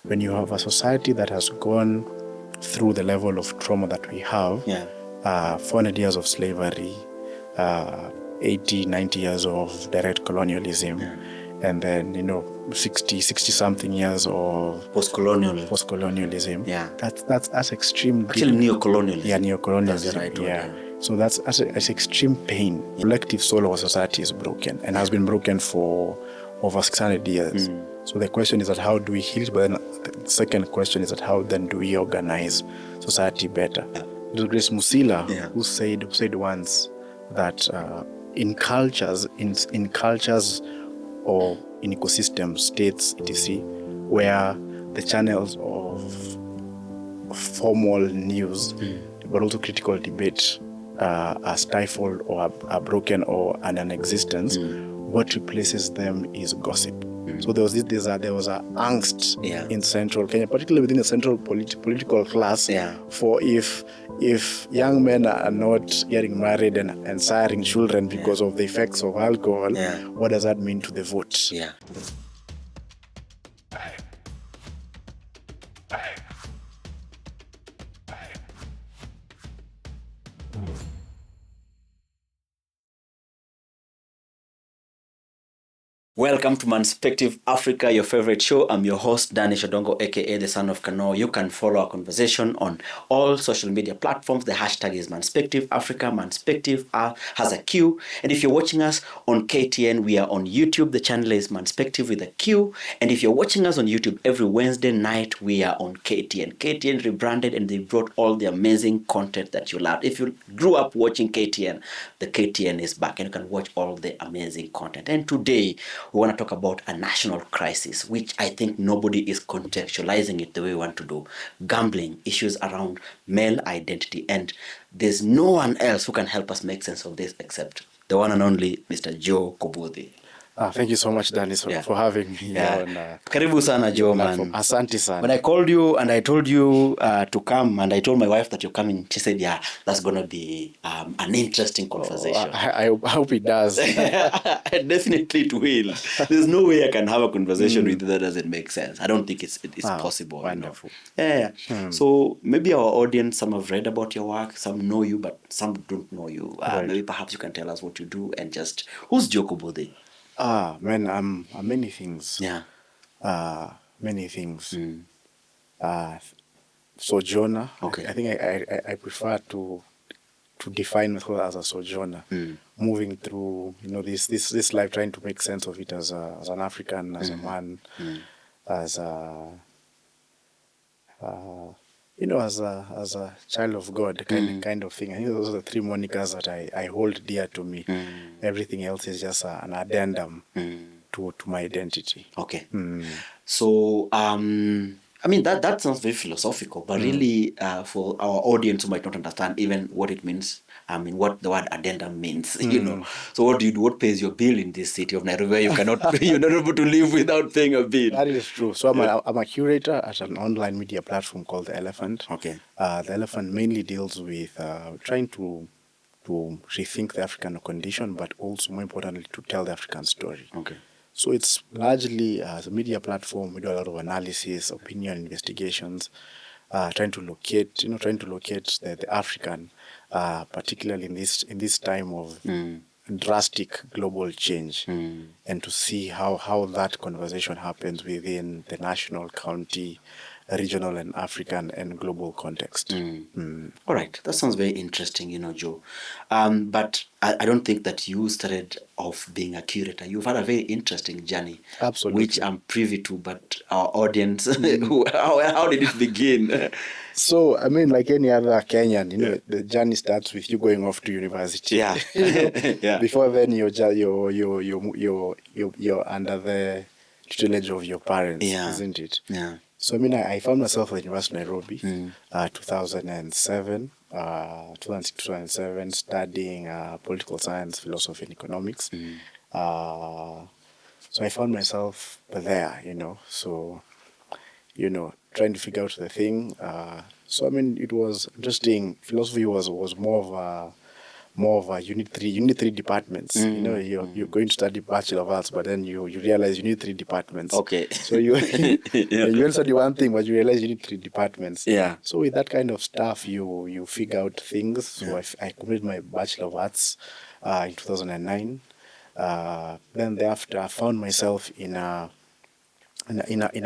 when you have a society that has gone through the level of trauma that we have, 400 years of slavery, 80, 90 years of direct colonialism, and then, 60 something years of post-colonialism. That's extreme. Actually, neocolonialism. Yeah, neocolonialism. That's the right word. So that's extreme pain. The collective soul of a society is broken and has been broken for over 600 years. So the question is that how do we heal it? But then the second question is that how then do we organize society better? It was Grace Musila who said once that in cultures or in ecosystem states, etc., where the channels of formal news but also critical debate are stifled or are broken or are non-existence, what replaces them is gossip. So there was angst in central Kenya, particularly within the central political class, for if young men are not getting married and siring children because of the effects of alcohol, what does that mean to the vote? Welcome to Manspeqtive Africa, your favorite show. I'm your host, Danny Shodongo, aka the son of Kano. You can follow our conversation on all social media platforms. The hashtag is Manspeqtive Africa. Manspeqtive has a Q. And if you're watching us on KTN, we are on YouTube. The channel is Manspeqtive with a Q. And if you're watching us on YouTube every Wednesday night, we are on KTN. KTN rebranded and they brought all the amazing content that you love. If you grew up watching KTN, the KTN is back and you can watch all the amazing content. And today, we want to talk about a national crisis, which I think nobody is contextualizing it the way we want to do. Gambling, issues around male identity, and there's no one else who can help us make sense of this except the one and only Mr. Joe Kobuthi. Thank you so much, Dennis, for having me on. Karibu sana, Joe, man. Asante sana. When I called you and I told you to come, and I told my wife that you're coming, she said, yeah, that's going to be an interesting conversation. I hope it does. Definitely it will. There's no way I can have a conversation with you that doesn't make sense. I don't think it's possible. Wonderful. So maybe our audience, some have read about your work, some know you, but some don't know you. Maybe perhaps you can tell us what you do and just, who's Joe Kobuthi? Man, I'm many things. Many things. Sojourner. Okay. I think I prefer to define myself as a sojourner, moving through this life, trying to make sense of it as an African, as a man, as a as a child of God, kind of thing. I think those are the three monikers that I hold dear to me. Everything else is just an addendum to my identity. Okay. So, I mean, that sounds very philosophical, but really, for our audience who might not understand even what it means, I mean, what the word addendum means, So what do you do? What pays your bill in this city of Nairobi where you're not able to live without paying a bill? That is true. So I'm a curator at an online media platform called The Elephant. Okay. The Elephant mainly deals with trying to rethink the African condition, but also, more importantly, to tell the African story. Okay. So it's largely as a media platform. We do a lot of analysis, opinion investigations, trying to locate the African, particularly in this time of drastic global change, and to see how that conversation happens within the national, county, regional, and African and global context. All right, that sounds very interesting, Joe. But I don't think that you started off being a curator. You've had a very interesting journey, absolutely, which I'm privy to. But our audience, how did it begin? So, I mean, like any other Kenyan, the journey starts with you going off to university. Yeah. Before then, you're under the tutelage of your parents, isn't it? Yeah. So, I mean, I found myself at the University of Nairobi, 2007, studying political science, philosophy, and economics. So I found myself there, so, trying to figure out the thing. So, I mean, it was interesting. Philosophy was more more of a you need three departments. You know, you're going to study Bachelor of Arts, but then you realize you need three departments. Okay. So you you only study one thing, but you realize you need three departments. Yeah. So with that kind of stuff, you figure out things. So I completed my Bachelor of Arts in 2009. Then thereafter, I found myself in a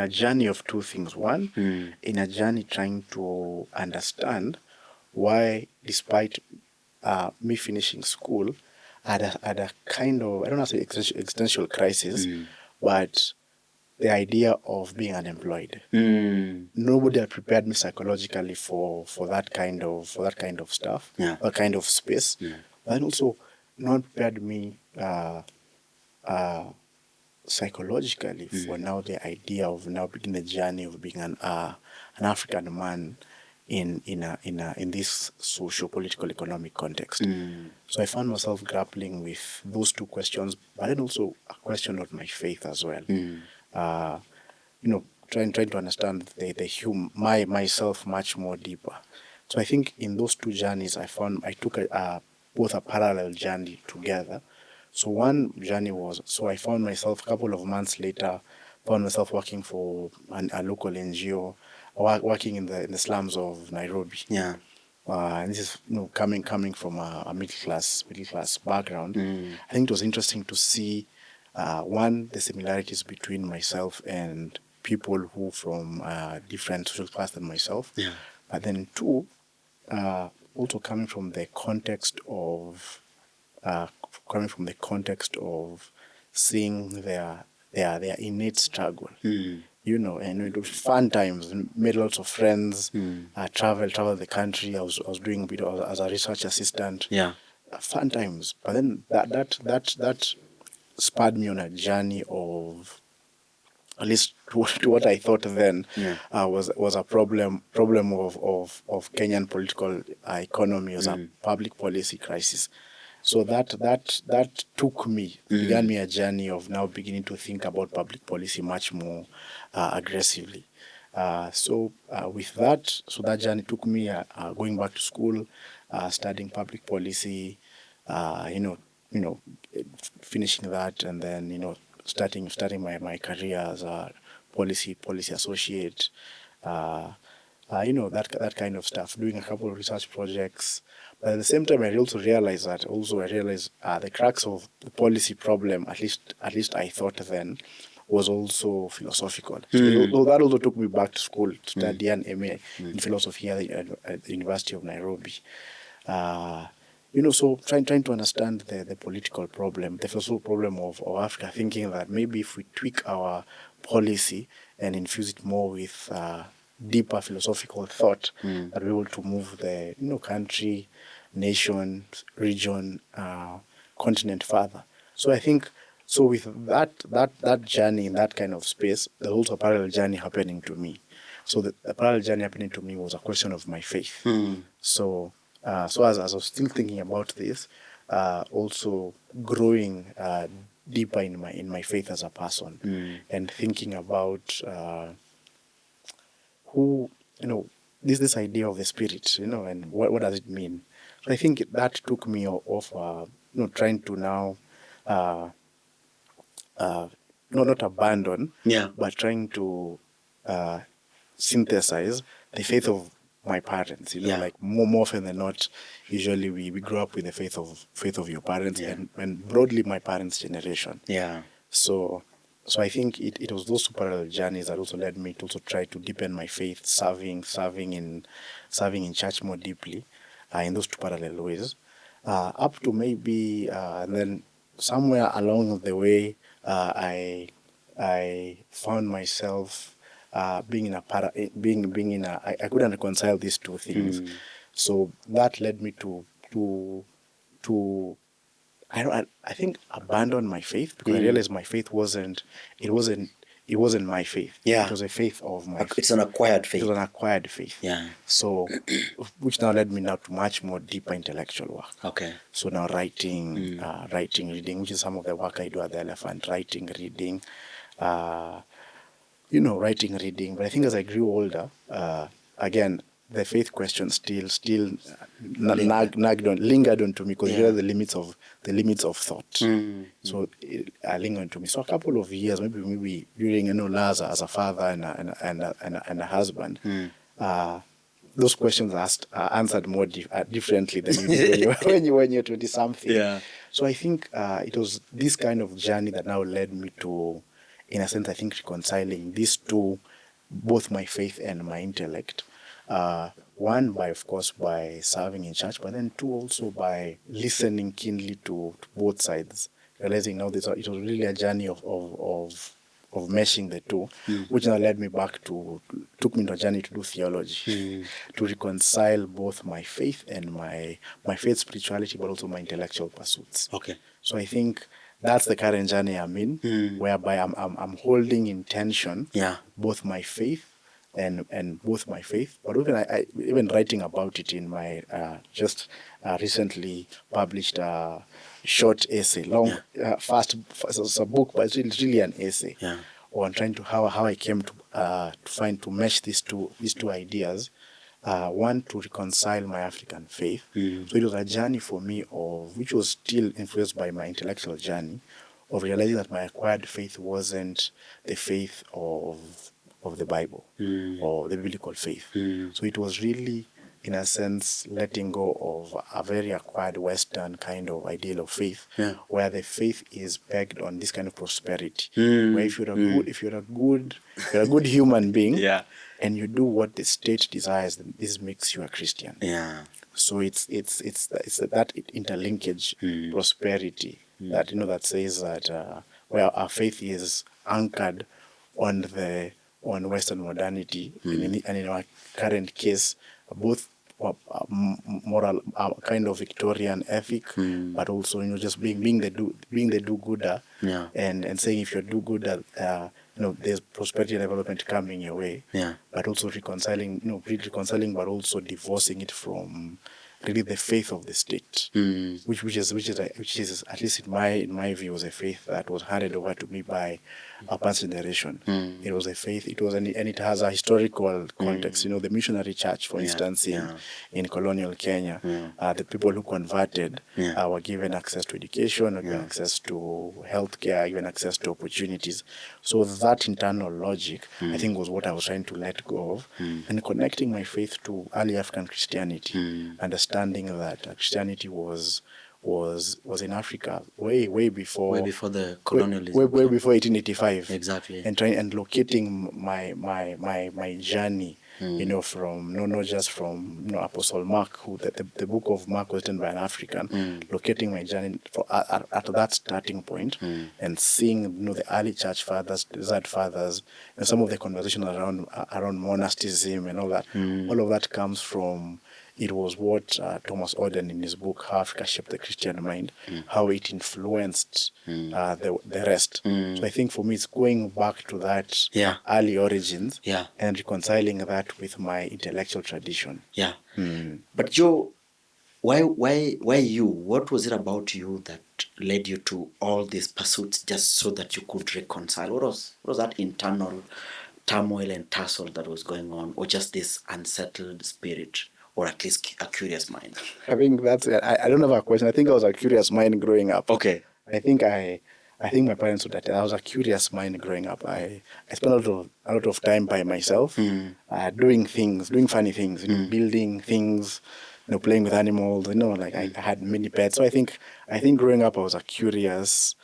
journey of two things. One, in a journey trying to understand why, despite me finishing school, I had a kind of, I don't know how to say existential crisis, but the idea of being unemployed. Nobody had prepared me psychologically for that kind of stuff, that kind of space. And also, no one prepared me psychologically for now the idea of now beginning the journey of being an African man in this socio-political economic context. So I found myself grappling with those two questions, but then also a question of my faith as well. Trying to understand myself much more deeper. So I think in those two journeys, I took both a parallel journey together. So one journey was, so I found myself a couple of months later, found myself working for a local NGO, working in the slums of Nairobi. Yeah. And this is coming from a middle class background. I think it was interesting to see one, the similarities between myself and people who from different social class than myself. Yeah. But then two, also coming from the context of seeing their innate struggle. And it was fun times. Made lots of friends. Traveled the country. I was doing a bit as a research assistant. Yeah. Fun times. But then that spurred me on a journey of, at least to what I thought then, was a problem of Kenyan political economy, as a public policy crisis. So that took me, began me a journey of now beginning to think about public policy much more aggressively. With that, so that journey took me going back to school, studying public policy, finishing that, and then starting my career as a policy associate. That kind of stuff, doing a couple of research projects. But at the same time, I realized the crux of the policy problem, at least I thought then, was also philosophical. So that also took me back to school to study an MA in philosophy at the University of Nairobi. So trying to understand the political problem, the philosophical problem of Africa, thinking that maybe if we tweak our policy and infuse it more with deeper philosophical thought, that we're able to move the country, nation, region, continent further. So I think, so with that journey in that kind of space, there's also a parallel journey happening to me. So the parallel journey happening to me was a question of my faith. So as I was still thinking about this, also growing deeper in my faith as a person, and thinking about who, this idea of the spirit, and what does it mean? So I think that took me off, trying to now, not abandon, but trying to synthesize the faith of my parents. Like more often than not, usually we grow up with the faith of your parents, and broadly my parents' generation. Yeah. So I think it was those two parallel journeys that also led me to also try to deepen my faith, serving in church more deeply, in those two parallel ways, up to maybe and then somewhere along the way, I found myself being in I couldn't reconcile these two things. So that led me to I think abandon my faith, because I realized my faith wasn't my faith. Yeah. It was a faith of my It's an acquired faith. It was an acquired faith. Yeah. So which now led me now to much more deeper intellectual work. Okay. So now writing, reading, which is some of the work I do at the Elephant, writing, reading, writing, reading. But I think as I grew older, again, the faith question still lingered onto me, because here are the limits of thought. So it lingered onto me. So a couple of years, maybe during Laz as a father and a husband, those questions are answered more differently than you did when you're 20 something. Yeah. So I think it was this kind of journey that now led me to, in a sense, I think, reconciling these two, both my faith and my intellect. One, of course, by serving in church, but then two, also by listening keenly to both sides, realizing now it was really a journey of meshing the two, which now led me took me into a journey to do theology, to reconcile both my faith and my faith spirituality, but also my intellectual pursuits. Okay. So I think that's the current journey I'm in, whereby I'm holding in tension both my faith and both my faith, but even writing about it in my just recently published short essay, long, fast, it's a book, but it's really an essay on trying to how I came to mesh these two ideas. One, to reconcile my African faith. So it was a journey for me which was still influenced by my intellectual journey, of realizing that my acquired faith wasn't the faith of the Bible or the biblical faith. So it was really, in a sense, letting go of a very acquired Western kind of ideal of faith, where the faith is pegged on this kind of prosperity, where if you're a good human being, and you do what the state desires, then this makes you a Christian. So it's that interlinkage, prosperity, that that says that where our faith is anchored on Western modernity, and in our current case, both moral, kind of Victorian ethic, but also just being the do-gooder, and saying if you're do-gooder, there's prosperity and development coming your way, but also reconciling, but also divorcing it from really the faith of the state, which is at least in my view, was a faith that was handed over to me by a past generation. It was a faith. And it has a historical context. The missionary church, for instance, in colonial Kenya, the people who converted were given access to education, were given access to healthcare, given access to opportunities. So that internal logic, I think, was what I was trying to let go of, and connecting my faith to early African Christianity, understanding that Christianity was in Africa way before the colonialism, way before 1885. Exactly. And locating my journey, from not just from Apostle Mark, who the book of Mark was written by an African, locating my journey at that starting point, and seeing the early church fathers, desert fathers, and some of the conversations around monasticism and all that. All of that comes from. It was what Thomas Orden, in his book How Africa Shaped the Christian Mind, how it influenced the rest. So I think for me, it's going back to that early origins, and reconciling that with my intellectual tradition. But Joe, why you? What was it about you that led you to all these pursuits, just so that you could reconcile? What was that internal turmoil and tussle that was going on, or just this unsettled spirit? Or at least a curious mind? I think that's it. I don't have a question. I think I was a curious mind growing up. Okay. I think my parents would that I was a curious mind growing up. I spent a lot of time by myself, doing funny things, building things, playing with animals. I had many pets. So I think growing up I was a curious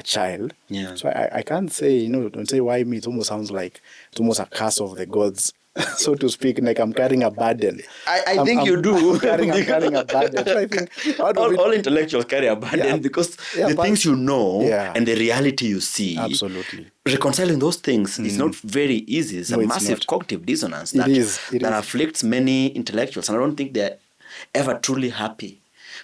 child. So I can't say, don't say why me. It almost sounds like it's almost a curse of the gods, so to speak, like I'm carrying a burden. I think you do. I'm carrying a burden. So I think all intellectuals carry a burden, because the things and the reality you see, absolutely, reconciling those things is not very easy. It's a massive cognitive dissonance that afflicts many intellectuals, and I don't think they're ever truly happy,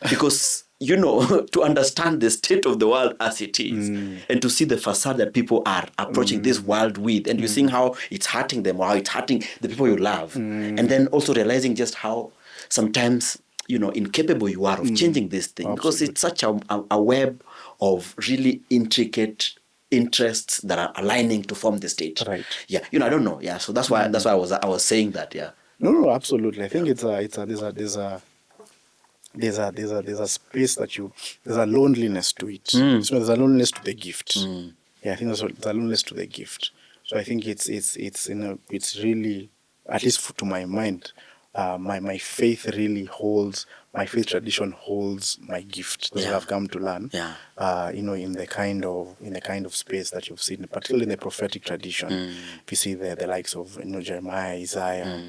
because to understand the state of the world as it is, and to see the facade that people are approaching this world with, and you're seeing how it's hurting them, or how it's hurting the people you love, and then also realizing just how sometimes incapable you are of changing this thing, because it's such a web of really intricate interests that are aligning to form the state. Right. I don't know. So that's why I was saying that. No, absolutely. I think there's a space that there's a loneliness to it. So there's a loneliness to the gift. Yeah, I think there's a loneliness to the gift. So I think it's really, at least to my mind, my faith really holds, my faith tradition holds my gift. That's what I've come to learn. In the kind of space that you've seen, particularly in the prophetic tradition. If you see the likes of Jeremiah, Isaiah,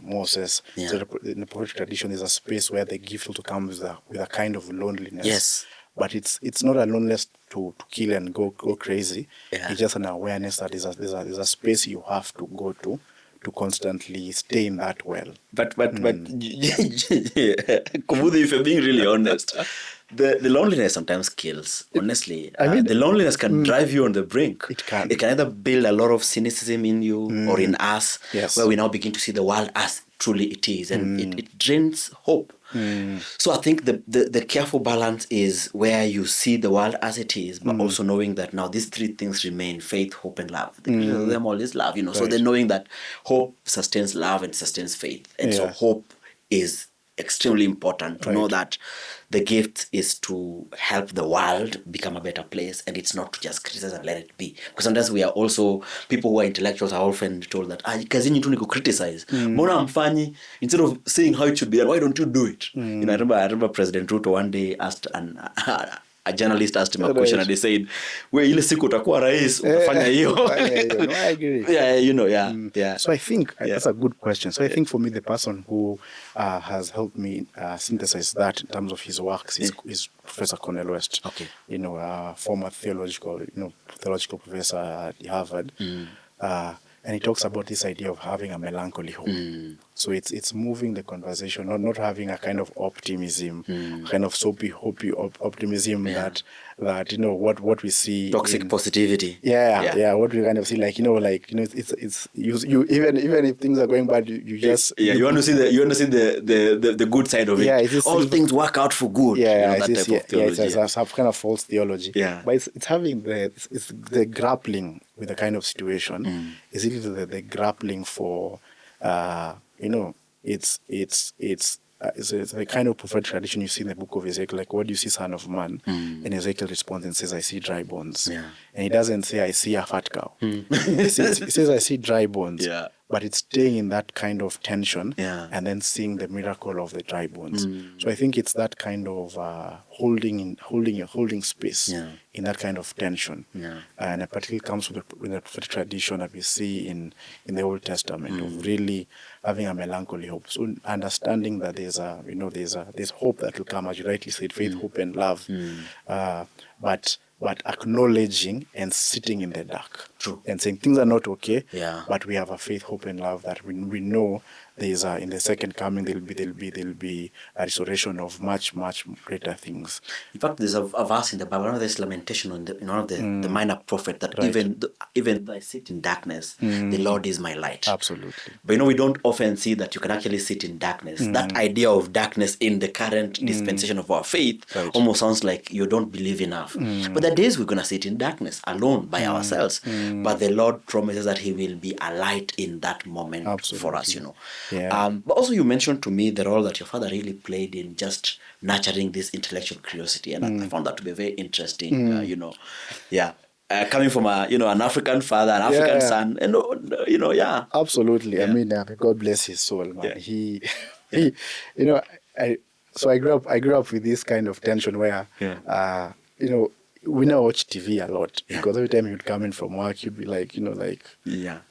Moses. So in the prophetic tradition, there's a space where the gift also comes with a kind of loneliness. Yes. But it's not a loneliness to kill and go crazy. It's just an awareness that there's a space you have to go to constantly stay in that well. But Kobuthi, if you're being really honest, the loneliness sometimes kills. Honestly, the loneliness can drive you on the brink. It can. It can either build a lot of cynicism in you or in us, where we now begin to see the world as truly it is, and it drains hope. So I think the careful balance is where you see the world as it is, but also knowing that now these three things remain: faith, hope, and love. Them all is love, Right. So then knowing that hope sustains love and sustains faith, and so hope is extremely important to know that the gift is to help the world become a better place, and it's not to just criticize and let it be. Because sometimes we are also, people who are intellectuals are often told that kazi yenyu tu ni criticize. Mbona amfanyi, instead of saying how it should be done, why don't you do it? I remember President Ruto one day asked a journalist asked him a question, and they said, "We ile siku utakuwa rais utafanya hiyo." No, I agree. So I think that's a good question. So I think for me, the person who has helped me synthesize that in terms of his works is Professor Cornel West. Okay. Former theological professor at Harvard. And he talks about this idea of having a melancholy hope. So it's moving the conversation, not having a kind of optimism, kind of soapy, hopey optimism that what we see. Toxic positivity. What we kind of see, it's you even if things are going bad, you just you want to see the good side of it. All things work out for good. That type of theology. It's a kind of false theology. But it's having the grappling with the kind of situation. Is it the grappling for it's a kind of prophetic tradition you see in the book of Ezekiel, like, what do you see, Son of Man? And Ezekiel responds and says, I see dry bones. And he doesn't say, I see a fat cow. He says, I see dry bones. But it's staying in that kind of tension and then seeing the miracle of the dry bones. So I think it's that kind of holding space in that kind of tension. And it particularly comes with the tradition that we see in the Old Testament of really having a melancholy hope. So understanding that there's hope that will come, as you rightly said, faith, hope, and love. But acknowledging and sitting in the dark. True. And saying things are not okay, but we have a faith, hope, and love that we know there's in the second coming there'll be a restoration of much, much greater things. In fact, there's a verse in the Bible, there's lamentation in one of the minor prophet that even though I sit in darkness, the Lord is my light. Absolutely. But we don't often see that you can actually sit in darkness. That idea of darkness in the current dispensation of our faith almost sounds like you don't believe enough. But there are days we're going to sit in darkness alone by ourselves. But the Lord promises that he will be a light in that moment for us, But also you mentioned to me the role that your father really played in just nurturing this intellectual curiosity. And I found that to be very interesting, coming from an African father, an African son, and Absolutely. I mean, God bless his soul, man. He I grew up with this kind of tension where, we now watch TV a lot because every time you'd come in from work, you'd be like,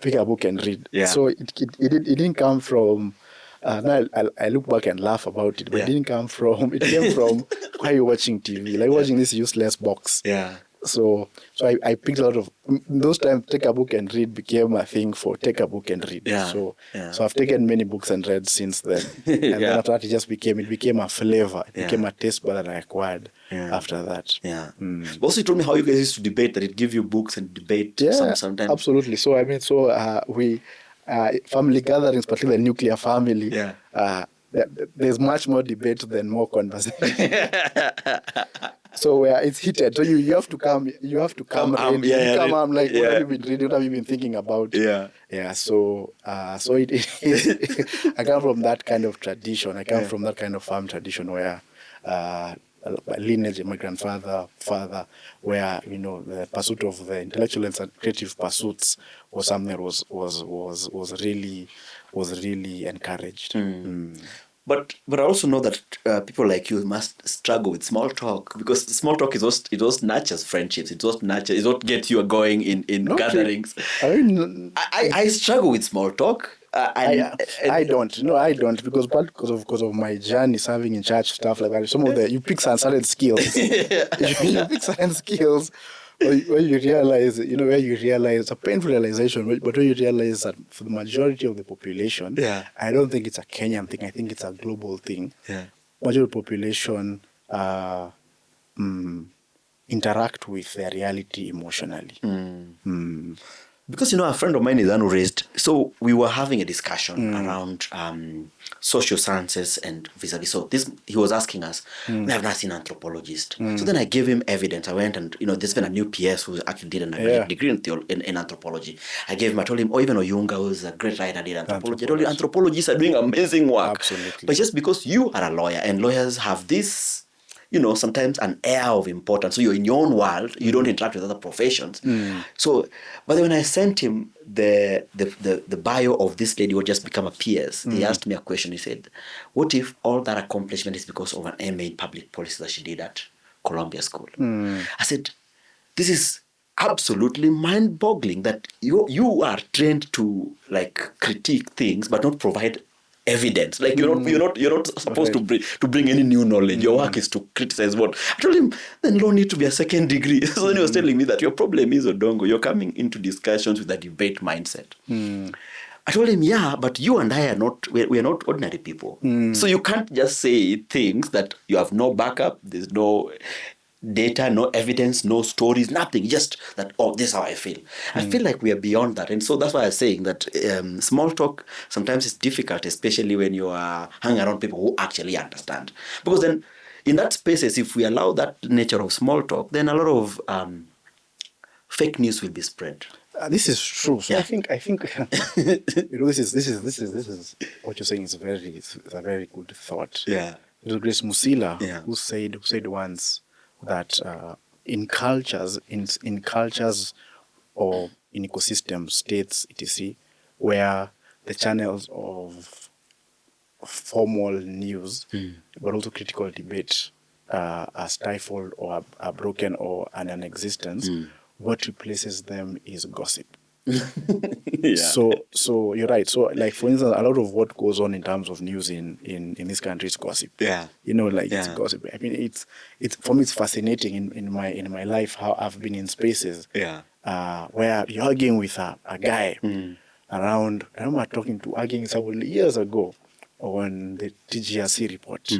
pick a book and read. So it didn't come from. Now I look back and laugh about it, but it didn't come from. It came from why you're watching TV, like watching this useless box. So I picked a lot of those times. Take a book and read became a thing for take a book and read. So I've taken many books and read since then. And then after that, it became a flavor. It became a taste bud that I acquired after that. Also, you told me how you guys used to debate, that it give you books and debate sometimes. Absolutely. So I mean, we family gatherings, particularly the nuclear family. There's much more debate than more conversation. So where it's heated, so you have to come ready. yeah, Come armed, like, what yeah. have you been reading? What have you been thinking about? Yeah. So it is. I come from that kind of tradition. I come from that kind of farm tradition where by lineage, my grandfather, father, where the pursuit of the intellectual and creative pursuits was something that was really encouraged. But I also know that people like you must struggle with small talk, because small talk is what nurtures friendships. It's what gets you going in Not gatherings. I mean, I struggle with small talk. I don't. No, I don't, because because of my journey serving in church, stuff like that. Some of you pick some certain skills. You pick certain skills where you realize, it's a painful realization, but when you realize that for the majority of the population, I don't think it's a Kenyan thing. I think it's a global thing. Majority of the population interact with their reality emotionally. Because a friend of mine is raised, so we were having a discussion around social sciences and vis-a-vis. So he was asking us, we have not seen an anthropologist. So then I gave him evidence. I went and there's been a new PS who actually did an degree in anthropology. I told him, even Oyunga, who's a great writer, did anthropology. I told you, anthropologists are doing amazing work. Absolutely. But just because you are a lawyer, and lawyers have this, sometimes an air of importance. So you're in your own world, you don't interact with other professions. So, but when I sent him the bio of this lady who had just become a PS, he asked me a question. He said, what if all that accomplishment is because of an MA in public policy that she did at Columbia School? I said, this is absolutely mind-boggling that you are trained to critique things but not provide evidence. You're not supposed to bring any new knowledge. Your work is to criticize what. I told him, then you don't need to be a second degree. So then he was telling me that your problem is, Odongo, you're coming into discussions with a debate mindset. I told him, but you and I are not, we're not ordinary people. So you can't just say things that you have no backup, there's no data, no evidence, no stories, nothing, just that, this is how I feel. I feel like we are beyond that. And so that's why I'm saying that small talk sometimes is difficult, especially when you are hanging around people who actually understand. Because then in that spaces, if we allow that nature of small talk, then a lot of fake news will be spread. This is true. So I think this is what you're saying is a very good thought. It was Grace Musila who said once that in cultures or in ecosystem states, etc., where the channels of formal news but also critical debate are stifled or are broken or are non-existence, what replaces them is gossip. So you're right. So for instance, a lot of what goes on in terms of news in this country is gossip. It's gossip. I mean, it's for me, it's fascinating in my life how I've been in spaces where you're arguing with a guy around. I remember arguing several years ago on the TGRC report.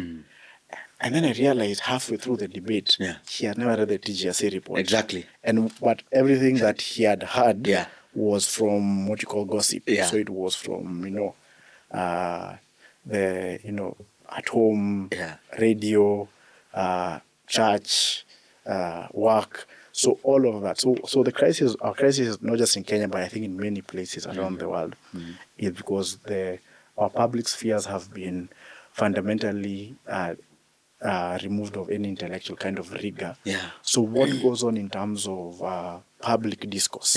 And then I realized halfway through the debate, he had never read the TGRC report. Exactly. But everything that he had heard was from what you call gossip. So it was from, the, at home, radio, church, work. So all of that. So our crisis is not just in Kenya, but I think in many places around the world, is because our public spheres have been fundamentally removed of any intellectual kind of rigor. So what goes on in terms of public discourse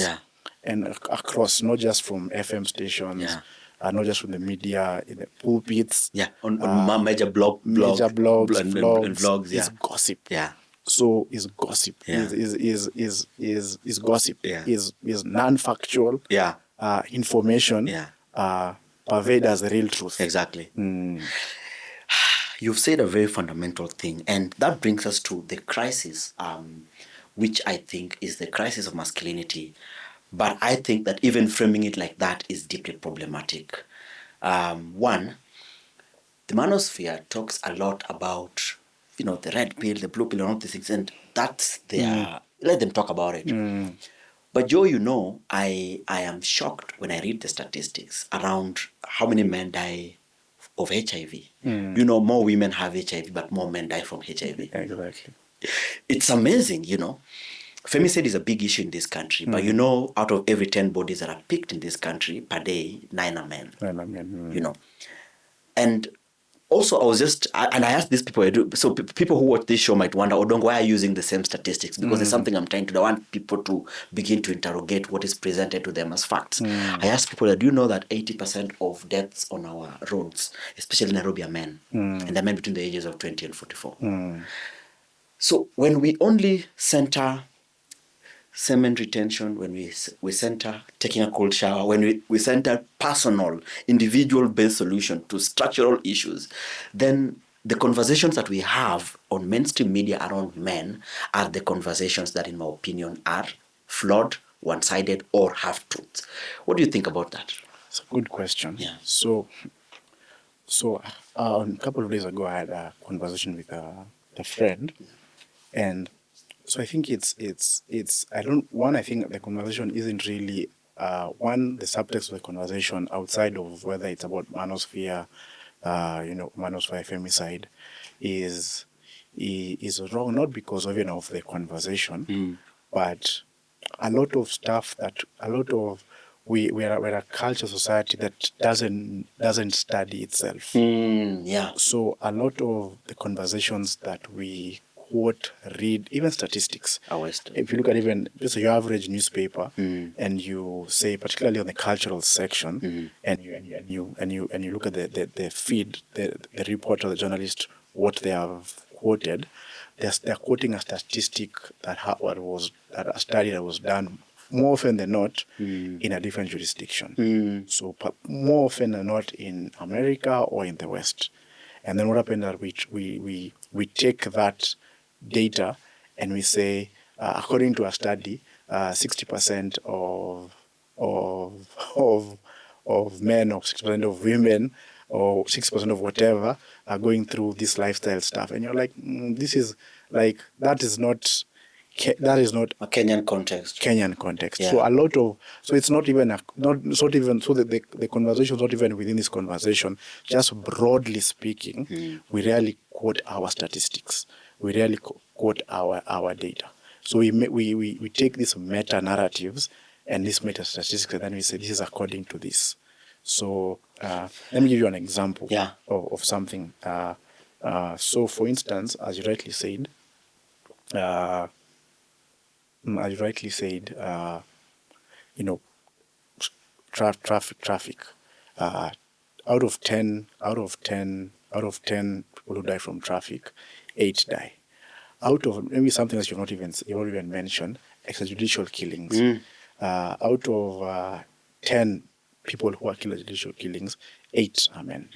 and across, not just from FM stations, not just from the media, in the pulpits, on major blogs, and vlogs, is gossip. So is gossip. Is gossip. Is non-factual information pervaded as the real truth. Exactly. You've said a very fundamental thing, and that brings us to the crisis, which I think is the crisis of masculinity. But I think that even framing it like that is deeply problematic. One, the manosphere talks a lot about, the red pill, the blue pill, and all these things, and that's their, let them talk about it. But Joe, I am shocked when I read the statistics around how many men die of HIV. More women have HIV, but more men die from HIV. Exactly. It's amazing, Femicide is a big issue in this country, but out of every 10 bodies that are picked in this country per day, 9 are men. And also, I asked these people, so people who watch this show might wonder, Odongo, why are you using the same statistics? Because there's something I'm trying to do. I want people to begin to interrogate what is presented to them as facts. I asked people, do you know that 80% of deaths on our roads, especially in Nairobi, are men? And they're men between the ages of 20 and 44. So when we only center semen retention, when we center taking a cold shower, when we center personal, individual-based solution to structural issues, then the conversations that we have on mainstream media around men are the conversations that, in my opinion, are flawed, one-sided, or half-truths. What do you think about that? It's a good question. Yeah. So a couple of days ago, I had a conversation with a friend, and so I think it's I think the conversation isn't really the subtext of the conversation outside of whether it's about manosphere, manosphere femicide is wrong, not because of the conversation, but a lot of stuff we're a culture society that doesn't study itself. So a lot of the conversations that we quote, read, even statistics. If you look at even just your average newspaper, and you say, particularly on the cultural section, and you look at the feed, the reporter, the journalist, what they have quoted, they're quoting a statistic a study that was done more often than not in a different jurisdiction. So more often than not in America or in the West. And then what happened that we take that data and we say, according to a study, 60% of men or 60% of women or 6% of whatever are going through this lifestyle stuff. And you're like, this is like, that is not a Kenyan context. Yeah. So it's not even the conversation is not even within this conversation. Just broadly speaking, we rarely quote our statistics. We rarely quote our data. So we take these meta narratives and these meta statistics, and then we say this is according to this. So let me give you an example of something. So for instance, as you rightly said, traffic. Out of 10 people who die from traffic, 8 die. Out of maybe something that you've not even mentioned, extrajudicial killings. Out of 10 people who are killed extrajudicial killings, 8 are men.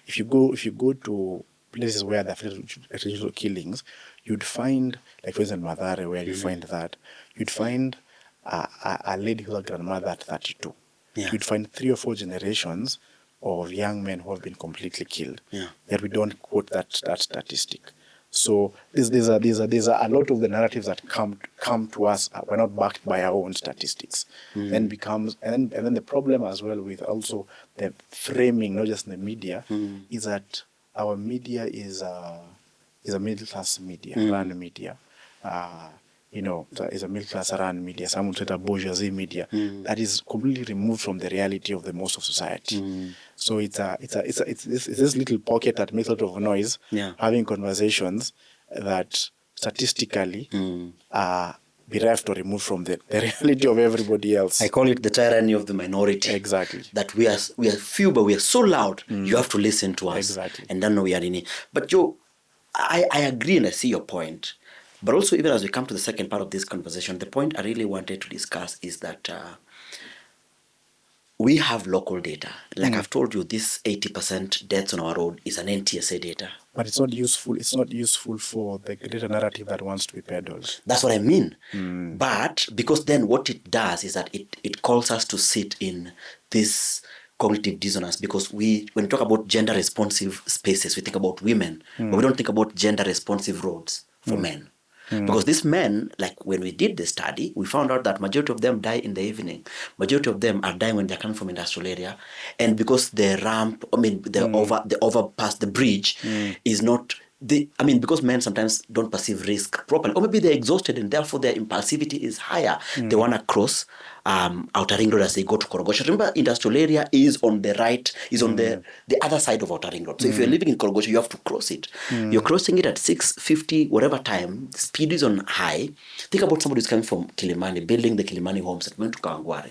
If you go to places where there are extrajudicial killings, you'd find, like for instance, Mathare, where you find that, you'd find a lady who's a grandmother at 32. You'd find 3 or 4 generations of young men who have been completely killed. Yet we don't quote that statistic. So these are a lot of the narratives that come to us. We're not backed by our own statistics. And then the problem as well with also the framing, not just in the media, is that our media is a middle class media, run media. Is a middle class run media. Some would say a bourgeoisie media that is completely removed from the reality of the most of society. So it's this little pocket that makes a lot of noise, having conversations that statistically are bereft or removed from the reality of everybody else. I call it the tyranny of the minority. Exactly. That we are few, but we are so loud. You have to listen to us. Exactly. And then we are in it. But I agree and I see your point. But also, even as we come to the second part of this conversation, the point I really wanted to discuss is that we have local data. Like I've told you, this 80% deaths on our road is an NTSA data. But it's not useful. It's not useful for the greater narrative that wants to be peddled. That's what I mean. But because then what it does is that it calls us to sit in this cognitive dissonance, because when we talk about gender responsive spaces, we think about women, but we don't think about gender responsive roads for men. Because these men, like when we did the study, we found out that majority of them die in the evening. Majority of them are dying when they're coming from industrial area. And because the ramp, the overpass, the bridge is not because men sometimes don't perceive risk properly, or maybe they're exhausted and therefore their impulsivity is higher. They want to cross Outer Ring Road as they go to Korogosha. Remember, industrial area is on the right, is on the other side of Outer Ring Road. So if you're living in Korogosha, you have to cross it. You're crossing it at 6:50, whatever time. The speed is on high. Think about somebody who's coming from Kilimani, building the Kilimani homes and going to Kawangware.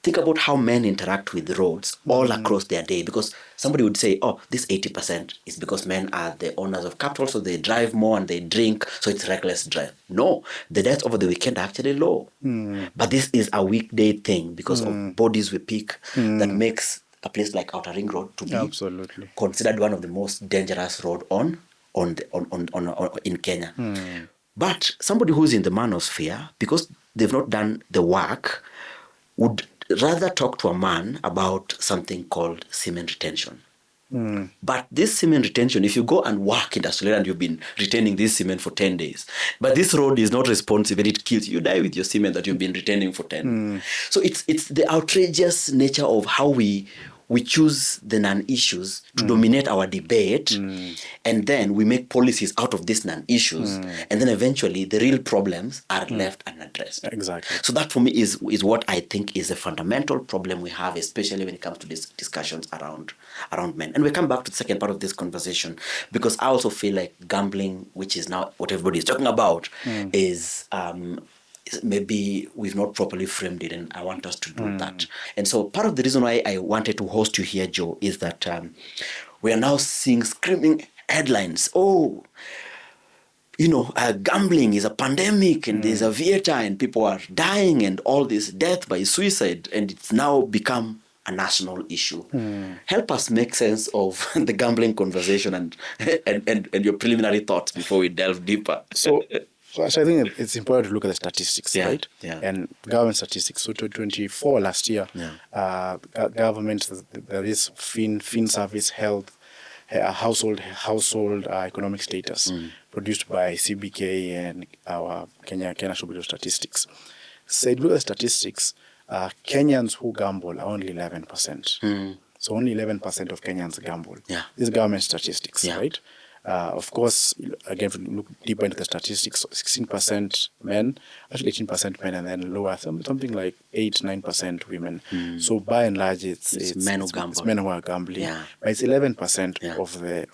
Think about how men interact with the roads all across their day, because somebody would say, oh, this 80% is because men are the owners of capital, so they drive more and they drink, so it's reckless drive. No, the deaths over the weekend are actually low. But this is a weekday thing because of bodies we pick that makes a place like Outer Ring Road to be considered one of the most dangerous road in Kenya. But somebody who's in the manosphere, because they've not done the work, would rather talk to a man about something called semen retention. But this semen retention, if you go and work industrially and you've been retaining this semen for 10 days, but this road is not responsive and it kills you, die with your semen that you've been retaining for 10. So it's the outrageous nature of how we choose the non-issues to dominate our debate, and then we make policies out of these non-issues, and then eventually the real problems are left unaddressed. Exactly. So that for me is what I think is a fundamental problem we have, especially when it comes to these discussions around men. And we come back to the second part of this conversation, because I also feel like gambling, which is now what everybody is talking about, is maybe we've not properly framed it, and I want us to do that. And so part of the reason why I wanted to host you here, Joe, is that we are now seeing screaming headlines. Oh, gambling is a pandemic, and there's a Vieta, and people are dying, and all this death by suicide, and it's now become a national issue. Help us make sense of the gambling conversation and your preliminary thoughts before we delve deeper. So I think it's important to look at the statistics, right? Yeah. And government statistics. So 2024 last year, government, there is fin service, health, household economic status, produced by CBK and our Kenya National Bureau of Statistics. So look at the statistics. Kenyans who gamble are only 11%. So only 11% of Kenyans gamble. Yeah. These government statistics, right? Of course, again, if you look deeper into the statistics, 16% men, actually 18% men, and then lower, something like 8-9% women. So by and large, it's men who gamble. It's men who are gambling. Yeah. But it's 11% of the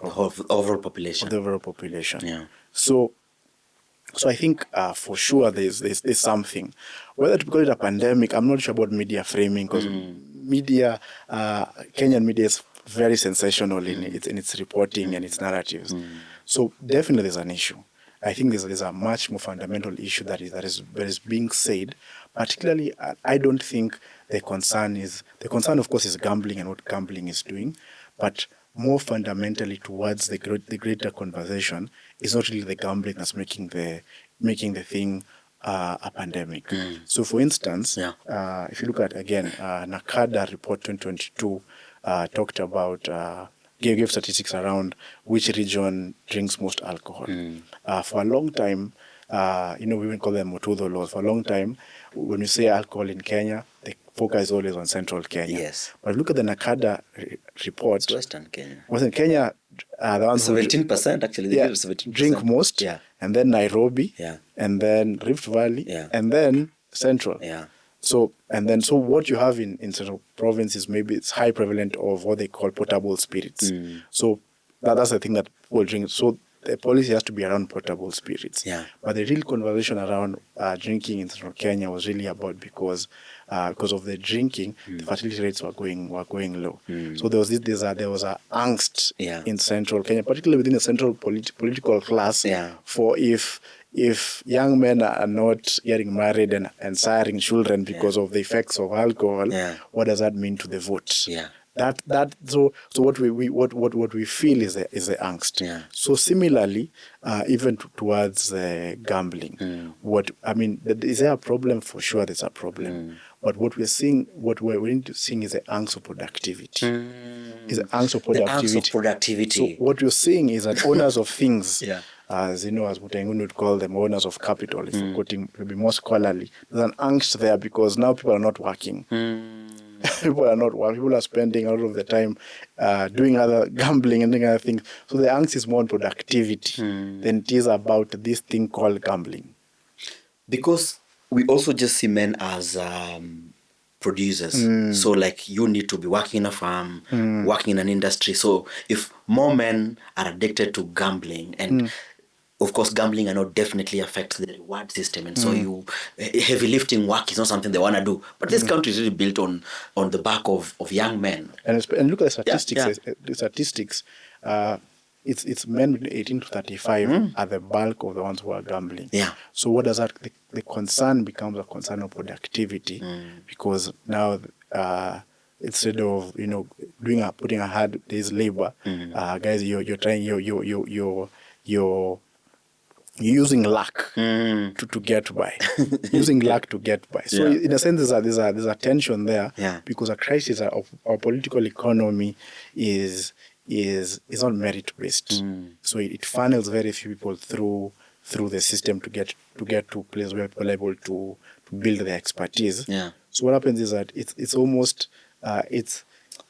overall population. Of the overall population. Yeah. So I think for sure there's something. Whether to call it a pandemic, I'm not sure about media framing, because media, Kenyan media is very sensational in its reporting and its narratives. So definitely there's an issue. I think there's a much more fundamental issue that is being said. Particularly, I don't think the concern, of course, is gambling and what gambling is doing, but more fundamentally towards the greater conversation is not really the gambling that's making the thing a pandemic. So, for instance, if you look at again NACADA report 2022. Talked about, gave statistics around which region drinks most alcohol. For a long time, we even call them Mutudho laws. For a long time, when you say alcohol in Kenya, the focus is always on central Kenya. Yes. But look at the NACADA report. It's Western Kenya. Western Kenya, the ones 17% actually. They 17%. Drink most. Yeah. And then Nairobi. Yeah. And then Rift Valley. Yeah. And then Central. Yeah. So what you have in Central Province is maybe it's high prevalent of what they call potable spirits. So that's the thing that people drink. So the policy has to be around potable spirits. Yeah. But the real conversation around drinking in Central Kenya was really about because of the drinking, the fertility rates were going low. So there was a angst in Central Kenya, particularly within the central political class, for if young men are not getting married and siring children because of the effects of alcohol, what does that mean to the vote? Yeah. So what we feel is the angst. Yeah. So similarly, even towards gambling, is there a problem? For sure, there's a problem. But what we're seeing, what we're seeing is the angst of productivity. Is the angst of productivity. The angst of productivity. So what we're seeing is that owners of things. As Mutengun would call them, owners of capital, if we're quoting maybe more scholarly, there's an angst there because now people are not working. People are not working. People are spending a lot of the time doing other gambling and doing other things. So the angst is more on productivity than it is about this thing called gambling. Because we also just see men as producers. So like you need to be working in a farm, working in an industry. So if more men are addicted to gambling, and of course gambling I know definitely affects the reward system, and so you heavy lifting work is not something they want to do. But this country is really built on the back of young men. And look at the statistics. Yeah. The statistics, it's men between 18 to 35 are the bulk of the ones who are gambling. Yeah. So what does that? The concern becomes a concern of productivity, because now instead of putting a hard day's labor, guys, you're trying you're using luck to get by, using luck to get by. So in a sense, there's a tension there, because a crisis of our political economy is not merit based. So it funnels very few people through the system to get to a place where people are able to build their expertise. Yeah. So what happens is that it's almost it's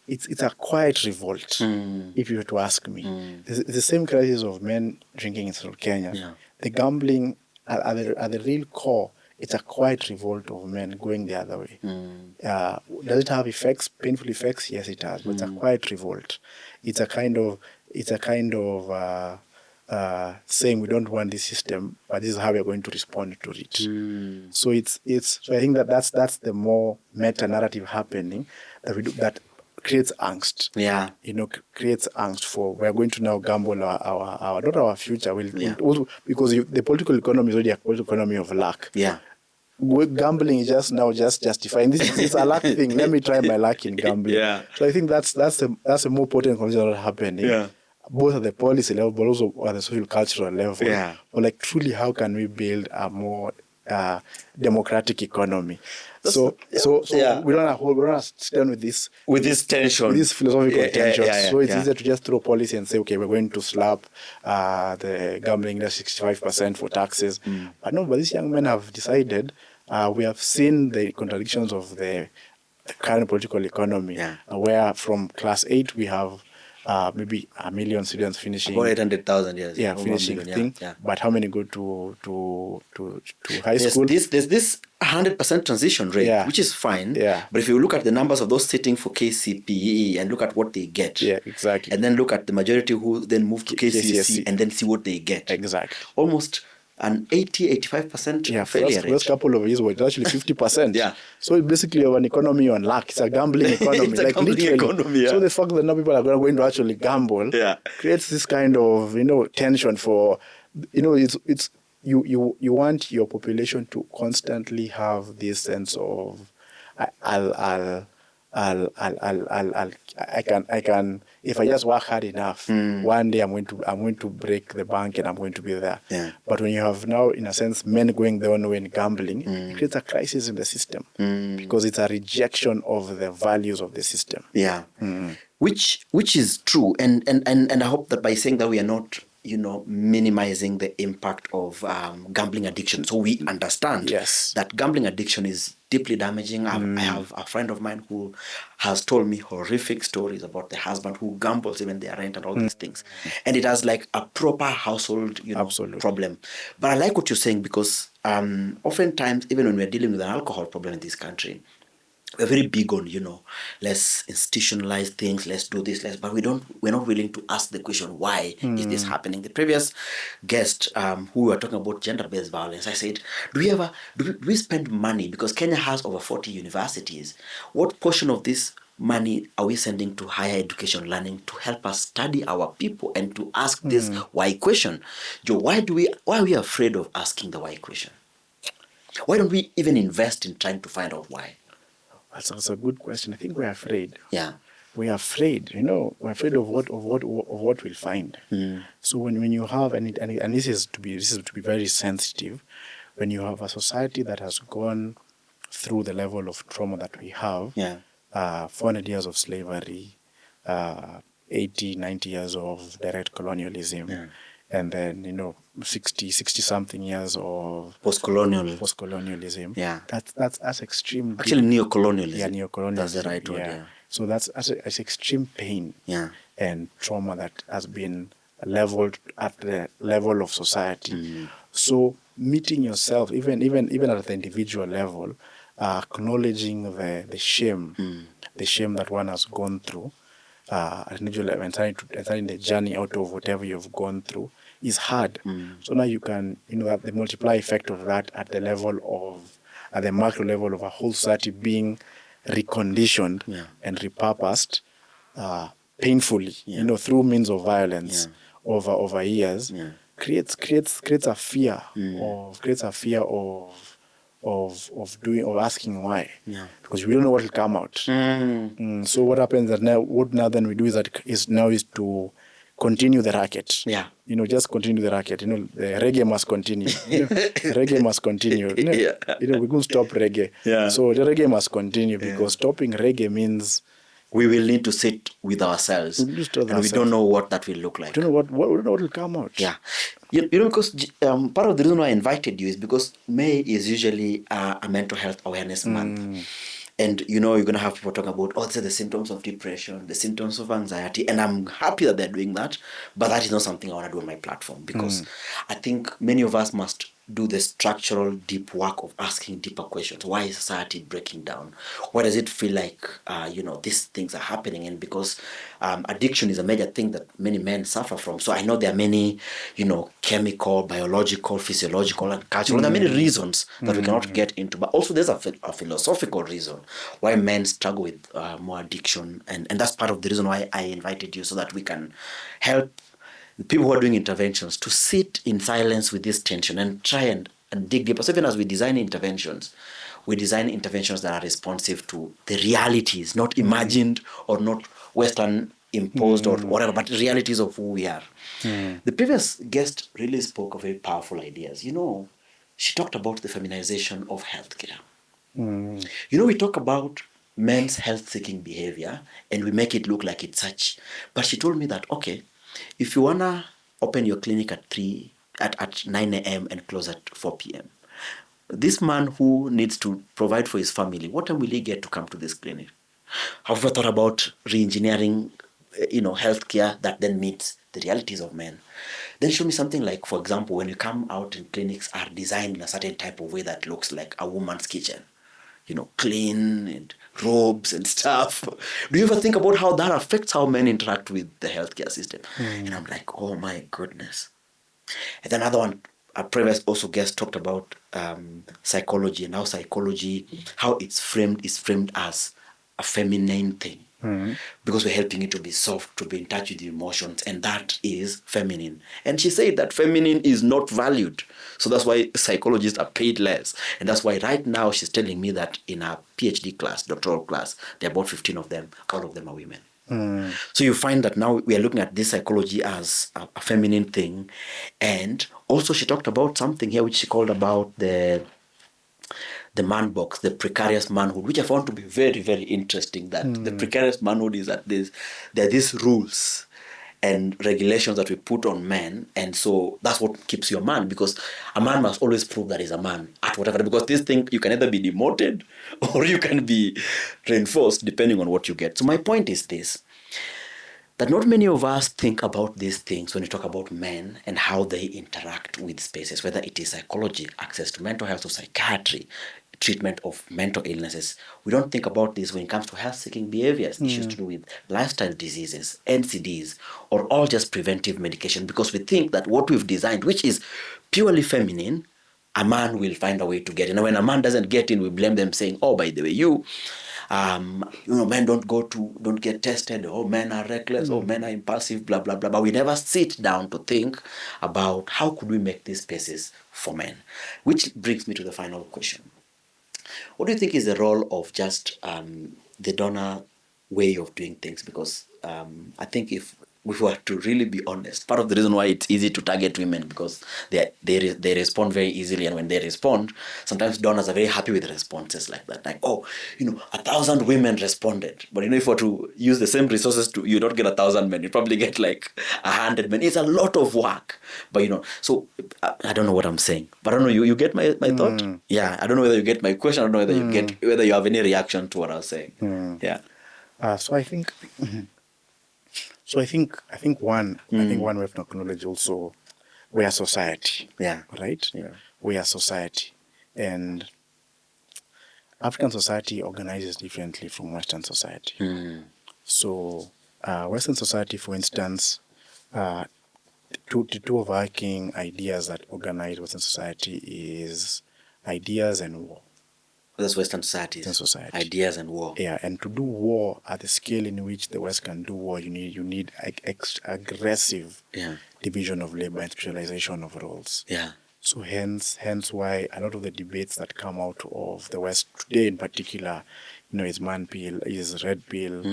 a quiet revolt, if you were to ask me. It's the same crisis of men drinking in Central Kenya. Yeah. The gambling at the real core, it's a quiet revolt of men going the other way. Does it have effects, painful effects? Yes, it has. But it's a quiet revolt. It's a kind of saying we don't want this system, but this is how we're going to respond to it. So so I think that's the more meta narrative happening that creates angst. Yeah. Creates angst for we're going to now gamble our not our future. Also, because the political economy is already a political economy of luck. Yeah. Gambling is just justifying this. It's a luck thing. Let me try my luck in gambling. Yeah. So I think that's a more potent conversation that's happening. Yeah. Both at the policy level, but also at the social cultural level. Yeah. But like truly, how can we build a more democratic economy? So we don't want to stand with this tension, with this philosophical tension. So it's yeah. easier to just throw policy and say, okay, we're going to slap the gambling industry 65% for taxes. But these young men have decided. We have seen the contradictions of the current political economy, where from class 8 we have maybe 1 million students finishing. About 800,000, yes. Yeah, finishing thing. Yeah. But how many go to high school? There's this 100% transition rate, which is fine. Yeah. But if you look at the numbers of those sitting for KCPE and look at what they get. Yeah, exactly. And then look at the majority who then move to KCSE and then see what they get. Exactly. Almost an 80-85% failure rate. First couple of years were actually 50%. Yeah. So basically you have an economy on luck. It's a gambling economy. It's a gambling economy, yeah. So the fact that now people are going to actually gamble creates this kind of tension for it's you want your population to constantly have this sense of I can if I just work hard enough, one day I'm going to break the bank and I'm going to be there. Yeah. But when you have now, in a sense, men going their own way in gambling, it creates a crisis in the system because it's a rejection of the values of the system. Yeah, which is true, and I hope that by saying that we are not minimizing the impact of gambling addiction. So we understand that gambling addiction is deeply damaging. I have a friend of mine who has told me horrific stories about the husband who gambles even their rent and all these things. And it has like a proper household problem. But I like what you're saying because oftentimes, even when we're dealing with an alcohol problem in this country, we're very big on, let's institutionalize things, let's do this, but we're not willing to ask the question, why is this happening? The previous guest, who we were talking about gender-based violence, I said, do we spend money? Because Kenya has over 40 universities. What portion of this money are we sending to higher education learning to help us study our people and to ask this why question? Joe, why are we afraid of asking the why question? Why don't we even invest in trying to find out why? That's a good question. I think we're afraid. Yeah. We're afraid, we're afraid of what we'll find. So when you have, and this is to be very sensitive, when you have a society that has gone through the level of trauma that we have, 400 years of slavery, 80, 90 years of direct colonialism, and then 60 something years of post-colonialism. Yeah. That's extreme. Actually, neocolonialism. Yeah, neocolonialism. That's the right word. Yeah. So that's extreme pain. Yeah. And trauma that has been leveled at the level of society. So meeting yourself, even at the individual level, acknowledging the shame, the shame that one has gone through, at individual level, and trying the journey out of whatever you've gone through is hard. So now you can, the multiply effect of that at the macro level of a whole society being reconditioned and repurposed painfully, through means of violence over years, creates a fear of doing, of asking why, because we don't know what will come out. So what happens that now then we do is to continue the racket. Just continue the racket. The reggae must continue. Reggae must continue. We couldn't stop reggae. So the reggae must continue, because stopping reggae means we will need to sit with ourselves, and we don't know what that will look like. We don't know what will come out. Yeah, because part of the reason why I invited you is because May is usually a mental health awareness month. And you're going to have people talking about, these are the symptoms of depression, the symptoms of anxiety. And I'm happy that they're doing that. But that is not something I want to do on my platform, because I think many of us must do the structural deep work of asking deeper questions. Why is society breaking down? Why does it feel like, these things are happening? And because addiction is a major thing that many men suffer from. So I know there are many, chemical, biological, physiological, and cultural. There are many reasons that we cannot get into. But also there's a philosophical reason why men struggle with more addiction. And that's part of the reason why I invited you, so that we can help people who are doing interventions to sit in silence with this tension and try and dig deeper. So even as we design interventions that are responsive to the realities, not imagined or not Western imposed or whatever, but realities of who we are. The previous guest really spoke of very powerful ideas. She talked about the feminization of healthcare. We talk about men's health-seeking behavior and we make it look like it's such. But she told me that, okay, if you want to open your clinic at 9 a.m. and close at 4 p.m., this man who needs to provide for his family, what time will he get to come to this clinic? Have you ever thought about re-engineering, healthcare that then meets the realities of men? Then show me something like, for example, when you come out and clinics are designed in a certain type of way that looks like a woman's kitchen, clean and robes and stuff. Do you ever think about how that affects how men interact with the healthcare system? And I'm like, oh my goodness. And then another one, a previous also guest talked about psychology, and how psychology, how it's framed as a feminine thing. Because we're helping it to be soft, to be in touch with the emotions, and that is feminine. And she said that feminine is not valued. So that's why psychologists are paid less. And that's why right now she's telling me that in a PhD class, doctoral class, there are about 15 of them, all of them are women. So you find that now we are looking at this psychology as a feminine thing. And also she talked about something here which she called about the man box, the precarious manhood, which I found to be very, very interesting, that the precarious manhood is that there are these rules and regulations that we put on men, and so that's what keeps you a man, because a man must always prove that he's a man at whatever, because this thing, you can either be demoted or you can be reinforced depending on what you get. So my point is this, that not many of us think about these things when we talk about men and how they interact with spaces, whether it is psychology, access to mental health or psychiatry, treatment of mental illnesses. We don't think about this when it comes to health-seeking behaviors, issues to do with lifestyle diseases, NCDs, or all just preventive medication, because we think that what we've designed, which is purely feminine, a man will find a way to get in. And when a man doesn't get in, we blame them, saying, oh, by the way, men don't get tested, oh, men are reckless, oh, men are impulsive, blah, blah, blah. But we never sit down to think about how could we make these spaces for men. Which brings me to the final question. What do you think is the role of just the donor way of doing things? Because I think if we were to really be honest, part of the reason why it's easy to target women because they respond very easily, and when they respond, sometimes donors are very happy with responses like that. Like, 1,000 women responded, but if you were to use the same resources you don't get 1,000 men, you probably get like 100 men. It's a lot of work, but so I don't know what I'm saying, but I don't know. You get my thought? Yeah, I don't know whether you get my question. I don't know whether you have any reaction to what I was saying. Yeah. So I think. I think one we have to acknowledge also we are society. Yeah. Right? Yeah. We are society. And African society organizes differently from Western society. So Western society, for instance, the two overarching ideas that organize Western society is ideas and war. That's Western societies. Western society. Ideas and war. Yeah, and to do war at the scale in which the West can do war, you need aggressive division of labor and specialization of roles. Yeah. So hence why a lot of the debates that come out of the West today, in particular, is man pill, is red pill,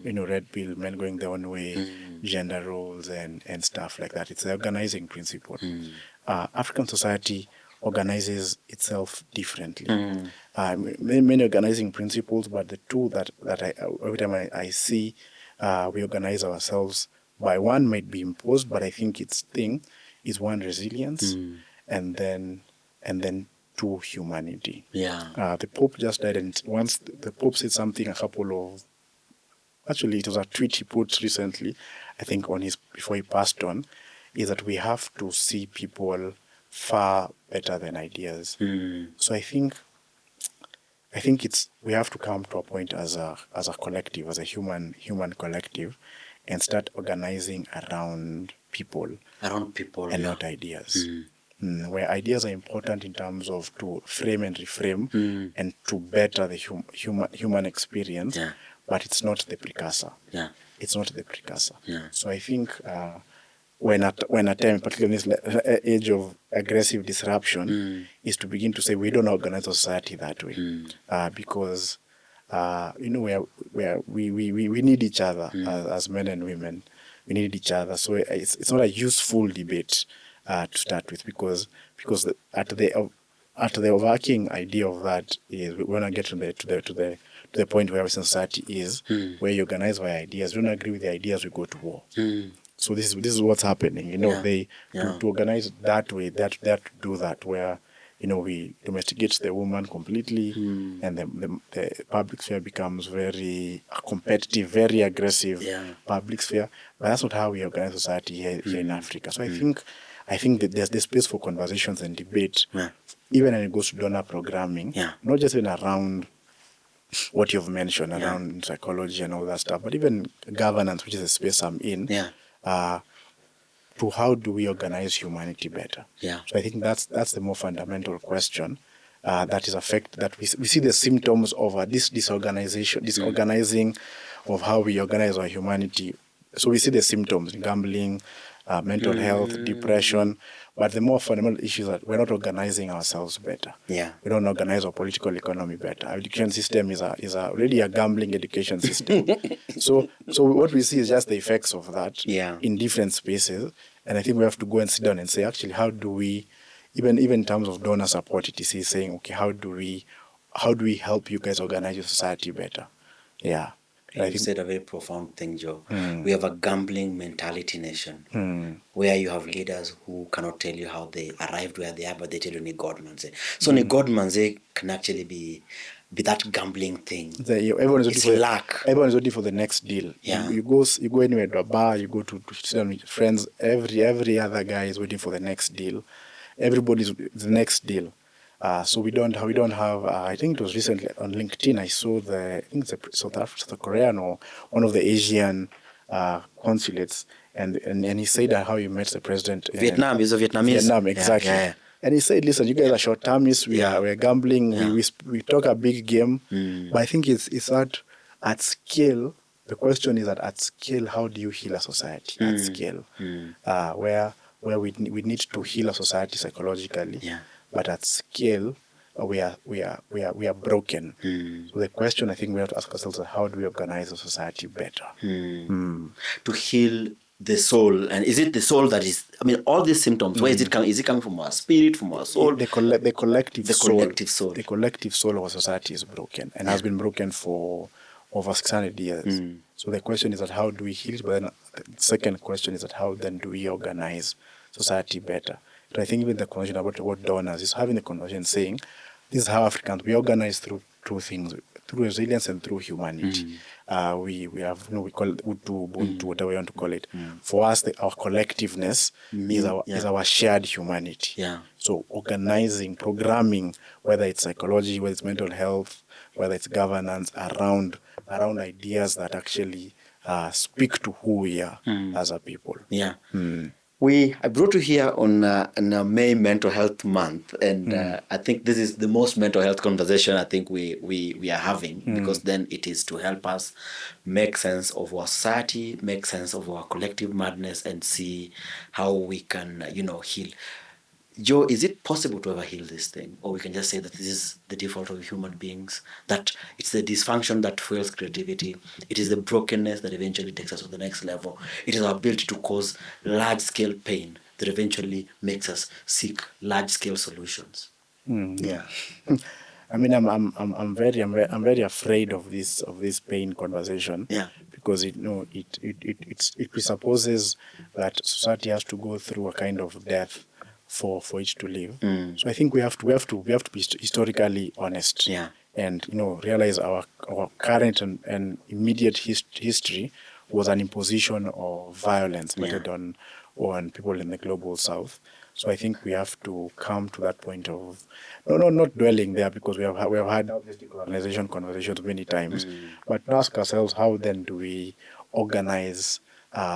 red pill, men going their own way, gender roles and stuff like that. It's the organizing principle. African society organizes itself differently. Many organizing principles, but the two that every time I see, we organize ourselves by, one might be imposed, but I think its thing is one, resilience, and then two, humanity. Yeah. The Pope just died, and once the Pope said something actually it was a tweet he put recently, I think before he passed on, is that we have to see people far better than ideas. So I think we have to come to a point as a collective, as a human collective, and start organizing around people. And not ideas. Where ideas are important in terms of to frame and reframe and to better the human experience, but it's not the precursor. It's not the precursor. So I think when a time, particularly in this age of aggressive disruption, is to begin to say we don't organize a society that way, because we need each other as men and women. We need each other. So it's not a useful debate to start with, because at the overarching idea of that is we want to get to the point where society is, where you organize by ideas. You don't agree with the ideas, we go to war. So this is what's happening. To organize that way, that do that, where we domesticate the woman completely, and the public sphere becomes very competitive, very aggressive public sphere. But that's not how we organize society here in Africa. So I think that there's space for conversations and debate, even when it goes to donor programming, not just even around what you've mentioned, around psychology and all that stuff, but even governance, which is a space I'm in, to how do we organize humanity better. So I think that's the more fundamental question that we see the symptoms of this disorganizing of how we organize our humanity. So we see the symptoms: gambling, mental health, depression. But the more fundamental issue is that we're not organizing ourselves better. We don't organize our political economy better. Our education system is already a gambling education system. So what we see is just the effects of that in different spaces. And I think we have to go and sit down and say, actually, how do we, even in terms of donor support, etc., saying, okay, how do we help you guys organize your society better? You said a very profound thing, Joe. We have a gambling mentality nation, where you have leaders who cannot tell you how they arrived where they are, but they tell you ni God manze. So ni God manze can actually be that gambling thing. Everyone is waiting for the next deal. You go anywhere to a bar, you go to sit down with friends. Every other guy is waiting for the next deal. Everybody's the next deal. So we don't have. I think it was recently on LinkedIn. I saw I think it's South Korean or one of the Asian consulates, and he said how he met the president. Vietnam is a Vietnamese. Vietnam, exactly. Yeah. And he said, "Listen, you guys are short-termists. We're gambling. We talk a big game, but I think it's that at scale. The question is that at scale, how do you heal a society at scale? Where we need to heal a society psychologically. But at scale, we are broken. So the question I think we have to ask ourselves is, how do we organize a society better? To heal the soul, and is it the soul that is? I mean, all these symptoms. Where is it coming? Is it coming from our spirit, from our soul? The collective soul. The collective soul of a society is broken and has been broken for over 600 years. So the question is that how do we heal it? But then the second question is that how then do we organize society better? So I think even the conversation about donors is having the conversation saying this is how Africans we organize through things, through resilience and through humanity. We have we call it Utu, Ubuntu, whatever you want to call it. For us, our collectiveness is our shared humanity. Yeah. So organizing, programming, whether it's psychology, whether it's mental health, whether it's governance, around ideas that actually speak to who we are as a people. Yeah. I brought you here on May Mental Health Month, and I think this is the most mental health conversation I think we are having, because then it is to help us make sense of our society, make sense of our collective madness, and see how we can, heal. Joe, is it possible to ever heal this thing? Or we can just say that this is the default of human beings, that it's the dysfunction that fuels creativity, it is the brokenness that eventually takes us to the next level, it is our ability to cause large-scale pain that eventually makes us seek large-scale solutions. Yeah. I mean, I'm very afraid of this pain conversation. Yeah. Because it presupposes that society has to go through a kind of death for it to live. So I think we have to be historically honest. Yeah. And realize our current and immediate history was an imposition of violence meted on people in the global south. So I think we have to come to that point of not dwelling there, because we have had decolonization conversations many times, but ask ourselves, how then do we organize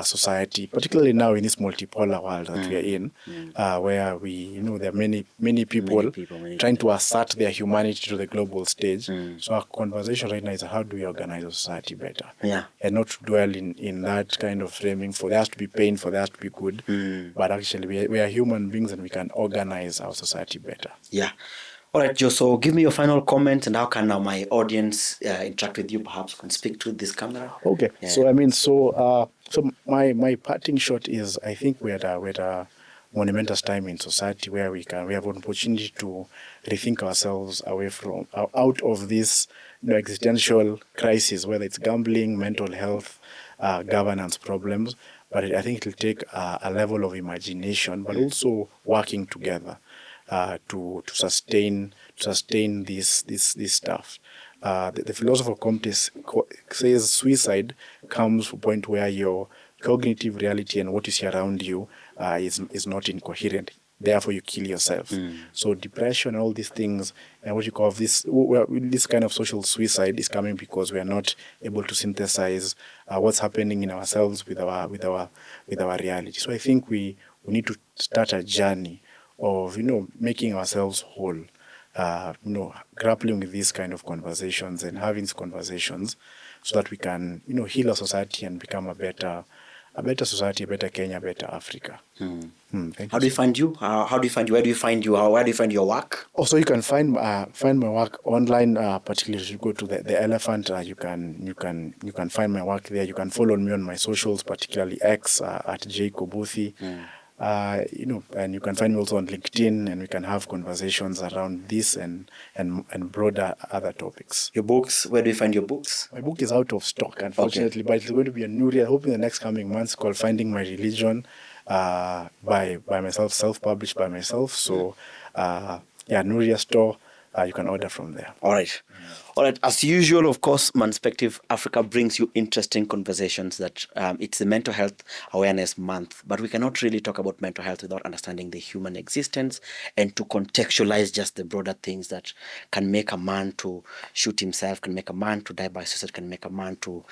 society, particularly now in this multipolar world that we are in, where there are many people trying to assert their humanity to the global stage. So our conversation right now is how do we organize a society better, and not dwell in that kind of framing for there has to be pain, for there has to be good, but actually we are human beings and we can organize our society better. Yeah. All right, Joe, so give me your final comment, and how can now my audience interact with you? Perhaps you can speak to this camera. Okay. Yeah. So my parting shot is, I think we're at a monumentous time in society where we have an opportunity to rethink ourselves away from out of this existential crisis, whether it's gambling, mental health, governance problems. But I think it'll take a level of imagination, but also working together to sustain this stuff. The philosopher Kobuthi says suicide comes from a point where your cognitive reality and what you see around you is not incoherent. Therefore, you kill yourself. So depression and all these things, and what you call this kind of social suicide is coming because we are not able to synthesize what's happening in ourselves with our reality. So I think we need to start a journey of making ourselves whole, grappling with these kind of conversations and having these conversations so that we can heal our society and become a better society, a better Kenya, a better Africa. How do you find you? How do you find you? Where do you find you? Where do you find your work? Also, you can find my work online. Particularly, if you go to the Elephant, you can find my work there. You can follow me on my socials, particularly X at Kobuthi. And you can find me also on LinkedIn, and we can have conversations around this and broader other topics. Your books, where do you find your books? My book is out of stock, unfortunately, but it's going to be a new read, I hope in the next coming months, called Finding My Religion, by myself, self-published by myself. So, Nuria store, you can order from there. All right. All right. As usual, of course, Manspeqtive Africa brings you interesting conversations that it's the Mental Health Awareness Month, but we cannot really talk about mental health without understanding the human existence and to contextualize just the broader things that can make a man to shoot himself, can make a man to die by suicide, can make a man to,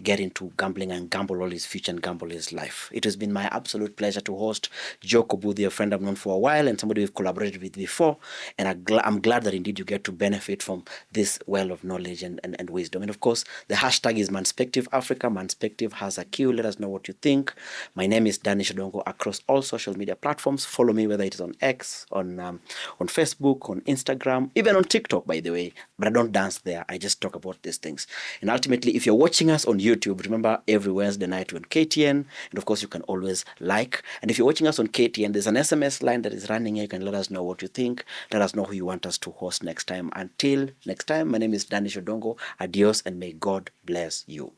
get into gambling and gamble all his future and gamble his life. It has been my absolute pleasure to host Joe Kobuthi, a friend I've known for a while and somebody we've collaborated with before, and I'm glad that indeed you get to benefit from this well of knowledge and wisdom. And of course, the hashtag is Manspeqtive Africa. Manspeqtive has a Q. Let us know what you think. My name is Danish Odongo across all social media platforms. Follow me, whether it is on X, on Facebook, on Instagram, even on TikTok, by the way. But I don't dance there. I just talk about these things. And ultimately, if you're watching us on YouTube, remember every Wednesday night on KTN. And of course, you can always like. And if you're watching us on KTN, there's an SMS line that is running here. You can let us know what you think. Let us know who you want us to host next time. Until next time, my name is Danish Odongo. Adios, and may God bless you.